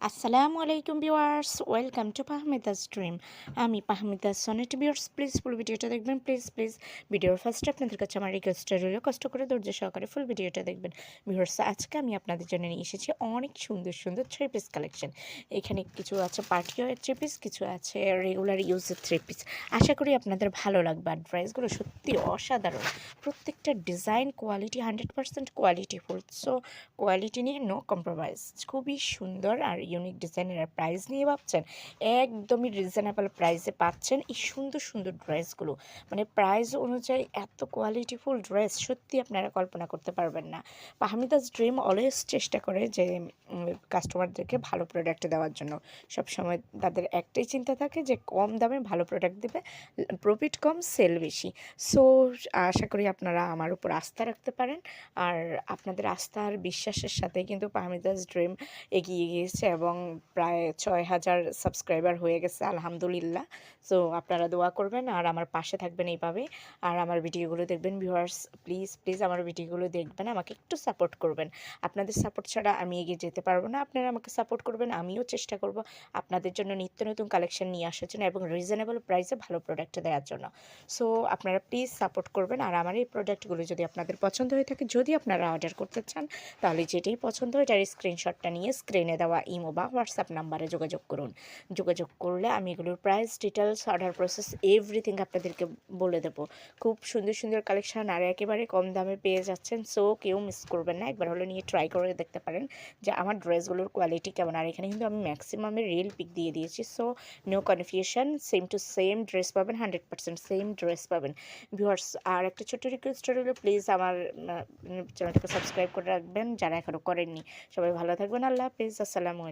আসসালামু আলাইকুম viewers, welcome to পাহমিদাস dream. আমি পাহমিদা সনেট। ভিউয়ার্স, প্লিজ ফুল ভিডিওটা দেখবেন। প্লিজ ভিডিওর ফার্স্টে আপনাদের কাছে আমার রিকোয়েস্টটা রইল, কষ্ট করে ধৈর্য সহকারে ফুল ভিডিওটা দেখবেন। ভিউয়ার্স, আজকে আমি আপনাদের জন্য নিয়ে এসেছি অনেক সুন্দর সুন্দর থ্রি পিস কালেকশন। এখানে কিছু আছে পার্টি ওয়্যার থ্রি পিস, কিছু আছে রেগুলার ইউজের থ্রি পিস। আশা করি আপনাদের ভালো লাগবে। আর ড্রেসগুলো সত্যি অসাধারণ, প্রত্যেকটা ডিজাইন কোয়ালিটি 100% কোয়ালিটিফুল। সো কোয়ালিটি নিয়ে নো কম্প্রোমাইজ। খুবই সুন্দর আর ইউনিক ডিজাইনের। আর প্রাইস নিয়ে ভাবছেন, একদমই রিজনেবল প্রাইসে পাচ্ছেন এই সুন্দর সুন্দর ড্রেসগুলো। মানে প্রাইস অনুযায়ী এত কোয়ালিটিফুল ড্রেস সত্যি আপনারা কল্পনা করতে পারবেন না। পাহমিদাস ড্রিম অলওয়েজ চেষ্টা করে যে কাস্টমারদেরকে ভালো প্রোডাক্ট দেওয়ার জন্য। সবসময় তাদের একটাই চিন্তা থাকে যে কম দামে ভালো প্রোডাক্ট দেবে, প্রফিট কম, সেল বেশি। সো আশা করি আপনারা আমার উপর আস্থা রাখতে পারেন। আর আপনাদের আস্থা আর বিশ্বাসের সাথে কিন্তু পাহমিদাস ড্রিম এগিয়ে গিয়েছে এবং প্রায় 6,000 সাবস্ক্রাইবার হয়ে গেছে, আলহামদুলিল্লাহ। সো আপনারা দোয়া করবেন আর আমার পাশে থাকবেন এইভাবে। আর আমার ভিডিওগুলো দেখবেন। ভিউয়ার্স, প্লিজ আমার ভিডিওগুলো দেখবেন, আমাকে একটু সাপোর্ট করবেন। আপনাদের সাপোর্ট ছাড়া আমি এগিয়ে যেতে পারবো না। আপনারা আমাকে সাপোর্ট করবেন, আমিও চেষ্টা করব আপনাদের জন্য নিত্য নতুন কালেকশন নিয়ে আসার জন্য এবং রিজনেবল প্রাইসে ভালো প্রোডাক্ট দেওয়ার জন্য। সো আপনারা প্লিজ সাপোর্ট করবেন। আর আমার এই প্রোডাক্টগুলো যদি আপনাদের পছন্দ হয়ে থাকে, যদি আপনারা অর্ডার করতে চান, তাহলে যেটাই পছন্দ হয় এটার স্ক্রিনশটটা নিয়ে স্ক্রিনে দেওয়া ইমো বা হোয়াটসঅ্যাপ নাম্বারে যোগাযোগ করুন। যোগাযোগ করলে আমি এগুলোর price, details, order process everything আপনাদেরকে বলে দেবো। খুব সুন্দর সুন্দর কালেকশান আর একেবারে কম দামে পেয়ে যাচ্ছেন। সো কেউ মিস করবেন না, একবার হলে নিয়ে ট্রাই করে দেখতে পারেন যে আমার ড্রেসগুলোর কোয়ালিটি কেমন। আর এখানে কিন্তু আমি ম্যাক্সিমামের রিয়েল পিক দিয়ে দিয়েছি। So no confusion, same to same dress পাবেন, 100% সেম ড্রেস পাবেন। ভিউয়ার্স, আর একটা ছোট্ট রিকোয়েস্ট রইল, প্লিজ আমার চ্যানেলটাকে সাবস্ক্রাইব করে রাখবেন যারা এখনও করেননি। সবাই ভালো থাকবেন। আল্লাহ হাফিজ। আসসালামু আলাইকুম।